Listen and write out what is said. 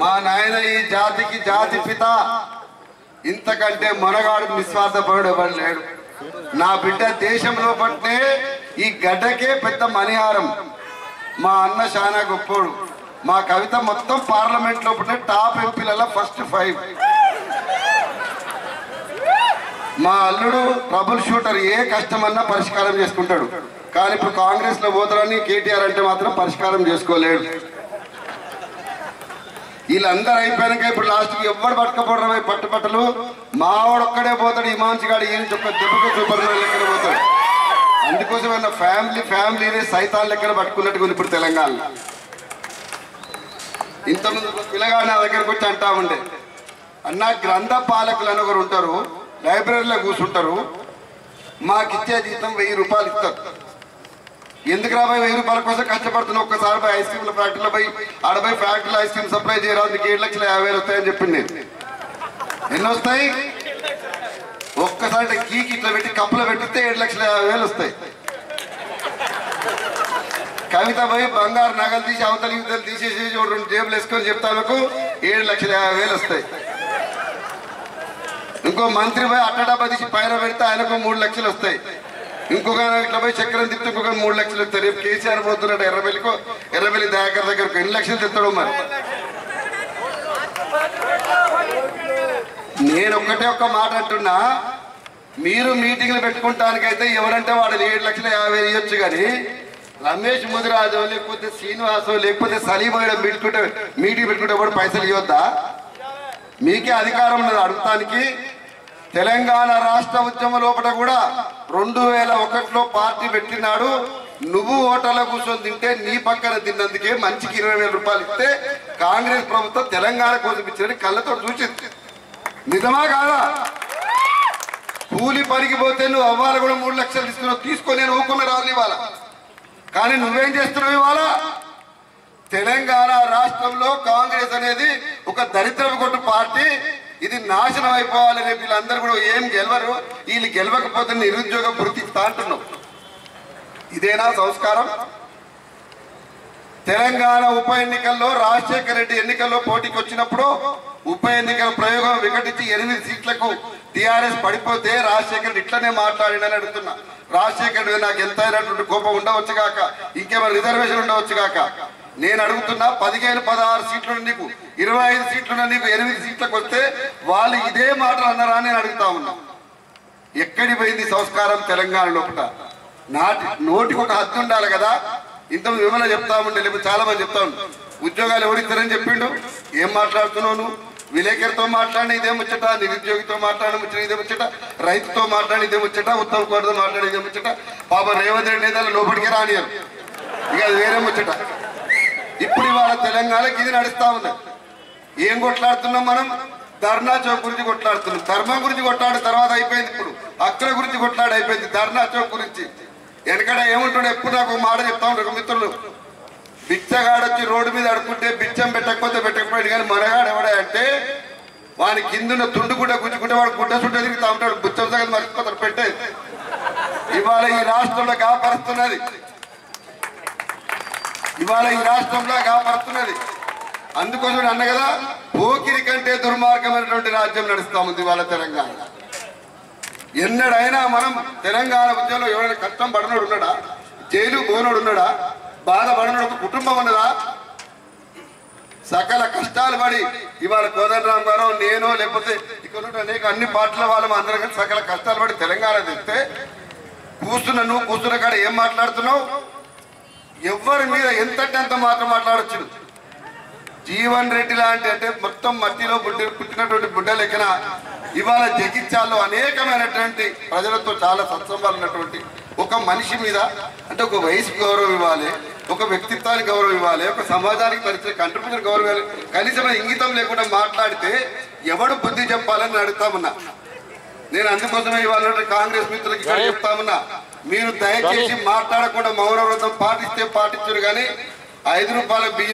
మా నాయన ఈ జాతికి జాతి పిత, ఇంతకంటే మనగాడు నిస్వార్థపరుడు ఎవరు లేడు. నా బిడ్డ దేశంలో పట్టే ఈ గడ్డకే పెద్ద మణిహారం. మా అన్న చాలా గొప్పోడు. మా కవిత మొత్తం పార్లమెంట్ లో పుట్టిన టాప్ ఎంపీలలో ఫస్ట్ 5. మా అల్లుడు ట్రబుల్ షూటర్, ఏ కష్టమన్నా పరిష్కారం చేసుకుంటాడు. కానీ ఇప్పుడు కాంగ్రెస్ లో పోతారని కేటీఆర్ అంటే మాత్రం పరిష్కారం చేసుకోలేడు. వీళ్ళందరూ అయిపోయాక ఇప్పుడు లాస్ట్కి ఎవరు పట్టుకపోవడం పట్టుపట్టలు మావాడొక్కడే పోతాడు. ఈ మాంచిగాడు ఈయన ఒక్క దెబ్బకు సూపర్ లెక్కన పోతాడు. అందుకోసం ఫ్యామిలీని సైతాన్ లెక్కన పట్టుకున్నట్టుగా ఇప్పుడు తెలంగాణలో. ఇంతకుముందు పిల్లగాడు నా దగ్గరకు వచ్చి అంటా ఉండే, అన్న గ్రంథ పాలకులు అని ఒకరు ఉంటారు, లైబ్రరీలో కూర్చుంటారు, మాకిచ్చే జీతం 1000 రూపాయలు ఇస్తారు. ఎందుకు రాబోయే 1000 రూపాయల కోసం కష్టపడుతున్నా? ఒక్కసారి పోయి ఐస్ క్రీమ్ల ఫ్యాక్టరీలో పోయి ఆడపోయి ఫ్యాక్టరీలో ఐస్ క్రీమ్ సప్లై చేయరాదు, నీకు 7,50,000 వస్తాయని చెప్పింది. నేను ఎన్ని వస్తాయి? ఒక్కసారి కీకి ఇట్లా పెట్టి కప్పులో పెట్టితే 7,50,000 వస్తాయి. కవిత పోయి బంగారు నగలు తీసి అవతలి తీసేసి 2 జేబులు వేసుకొని చెప్తాలకు 7,50,000 వస్తాయి. ఇంకో మంత్రి పోయి అట్టడబ్బా తీసి పైన పెడితే ఆయనకు 3 లక్షలు వస్తాయి. ఇంకొక ఇట్లా పోయి చక్రం తిప్పితే ఇంకొక 3 లక్షలు వస్తాయి. రేపు కేసీఆర్ పోతున్నాడు ఎర్రబెల్లి దయాకర్ దగ్గరకు, ఎన్ని లక్షలు తెస్తాడు మరి? నేను ఒక్క మాట అంటున్నా, మీరు మీటింగ్లు పెట్టుకుంటానికైతే ఎవరంటే వాడు 7,50,000 ఇవ్వచ్చు. కానీ రమేష్ ముదిరాజు లేకపోతే శ్రీనివాసో లేకపోతే సలీమయ్య మీటింగ్ పెట్టుకుంటే కూడా పైసలు ఇవ్వద్దా? మీకే అధికారం ఉన్నది అడుగుతానికి. తెలంగాణ రాష్ట్ర ఉద్యమ లోపల కూడా 2001లో పార్టీ పెట్టినాడు. నువ్వు హోటల్లో కూర్చొని తింటే నీ పక్కన తిన్నందుకే మంచికి 20,000 రూపాయలు ఇస్తే కాంగ్రెస్ ప్రభుత్వం తెలంగాణ కోసం ఇచ్చినట్టు కళ్ళతో చూసింది. నిజమా కాదా? కూలి పనికి పోతే నువ్వు అవ్వాలి కూడా 3 లక్షలు తీసుకొని నేను ఊకున్న రావాలి ఇవాళ. కానీ నువ్వేం చేస్తున్నావు ఇవాళ? తెలంగాణ రాష్ట్రంలో కాంగ్రెస్ అనేది ఒక దరిద్రపు కొట్టు పార్టీ. ఇది నాశనం అయిపోవాలి. రేపు వీళ్ళందరూ కూడా ఏం గెలవరు, వీళ్ళు గెలవకపోతే నిరుద్యోగ వృత్తి ఇస్తా అంటున్నావు. ఇదేనా సంస్కారం? తెలంగాణ ఉప ఎన్నికల్లో రాజశేఖర రెడ్డి ఎన్నికల్లో పోటీకి వచ్చినప్పుడు ఉప ఎన్నికల ప్రయోగం వికటించి 8 సీట్లకు టీఆర్ఎస్ పడిపోతే రాజశేఖర రెడ్డి ఇట్లనే మాట్లాడినని అడుగుతున్నా. రాజశేఖర రెడ్డి నాకు ఎంతైనటువంటి కోపం ఉండవచ్చు కాక, ఇంకేమైనా రిజర్వేషన్ ఉండవచ్చు కాక. నేను అడుగుతున్నా, 15-16 సీట్లు నీకు, 25 సీట్లున్న నీకు 8 సీట్లకు వస్తే వాళ్ళు ఇదే మాటలు అన్నారా అని నేను అడుగుతా ఉన్నా. ఎక్కడి పోయింది సంస్కారం తెలంగాణ లోపల? నోటికి ఒక హద్దు ఉండాలి కదా. ఇంతకు విమల చెప్తా ఉండే, లేకపోతే చాలా మంది చెప్తా ఉండే, ఉద్యోగాలు ఎవరిస్తారని చెప్పిండు. ఏం మాట్లాడుతున్నావు నువ్వు? విలేకరితో మాట్లాడిన ఇదే ముచ్చట, నిరుద్యోగితో మాట్లాడిన ముచ్చట ఇదే ముచ్చట, రైతుతో మాట్లాడిన ఇదే ముచ్చట, ఉత్తమ్ కుమార్తో మాట్లాడిన ఇదే ముచ్చట. పాప రేవంత్ రెడ్డి నేతలు లోపలికి రానియరు, ఇక అది వేరే ముచ్చట. ఇప్పుడు ఇవాళ తెలంగాణకి ఇది నడుస్తా ఉంది. ఏం కొట్లాడుతున్నాం మనం? ధర్నా చౌక్ గురించి కొట్లాడుతున్నాం. ధర్మం గురించి కొట్లాడిన తర్వాత అయిపోయింది. ఇప్పుడు హక్కుల గురించి కొట్లాడి అయిపోయింది. ధర్నా చౌక్ గురించి వెనకడ ఏముంటుండే, ఎప్పుడు నాకు మాట చెప్తా ఉంటారు మిత్రులు, బిచ్చగాడొచ్చి రోడ్డు మీద అడుకుంటే బిచ్చం పెట్టకపోయాడు. కానీ మనగాడు ఎవడే అంటే వాని కిందున్న తుండు గుడ్డ గుంజుకుంటే వాడు గుడ్డ చుట్ట తిరుగుతా ఉంటాడు. బుచ్చం సగం మర్చిపోతాడు పెట్టేది. ఇవాళ ఈ రాష్ట్రంలో కాపరుస్తున్నది. అందుకోసం అన్న కదా, పోకిరి కంటే దుర్మార్గమైనటువంటి రాజ్యం నడుస్తా ఉంది ఇవాళ తెలంగాణ. ఎన్నడైనా మనం తెలంగాణ ఉద్యమంలో ఎవరైనా కష్టం పడినోడు ఉన్నాడా? జైలు పోనోడు ఉన్నాడా? బాధపడినోడు ఒక కుటుంబం ఉన్నదా? సకల కష్టాలు పడి ఇవాళ కోదండరాం గారు, నేను, లేకపోతే ఇక్కడ అనేక అన్ని పార్టీల వాళ్ళం అందరం కలిసి సకల కష్టాలు పడి తెలంగాణ తెస్తే నువ్వు కూర్చున్న కాడ ఏం మాట్లాడుతున్నావు? ఎవరి మీద ఎంతంటే అంత మాత్రం మాట్లాడొచ్చు. జీవన్ రెడ్డి లాంటి అంటే మొత్తం మట్టిలో పుట్టినటువంటి బుడ్డ లెక్కన ఇవాళ జగిత్యాల్లో అనేకమైనటువంటి ప్రజలతో చాలా సత్సంబాలు ఉన్నటువంటి ఒక మనిషి మీద అంటే ఒక వయసుకి గౌరవం ఇవ్వాలి, ఒక వ్యక్తిత్వానికి గౌరవం ఇవ్వాలి, ఒక సమాజానికి పరిచయ కంట్రిబ్యూషన్ గౌరవం ఇవ్వాలి. కనీసం ఇంగితం లేకుండా మాట్లాడితే ఎవడు బుద్ధి చెప్పాలని అడుగుతామన్నా. నేను అందుకోసమే ఇవాళ కాంగ్రెస్ మిత్రులకి ఇక్కడ చెప్తామన్నా, మీరు దయచేసి మాట్లాడకుండా మౌన వ్రతం పాటిస్తే పాటించరు, కానీ 5 రూపాయల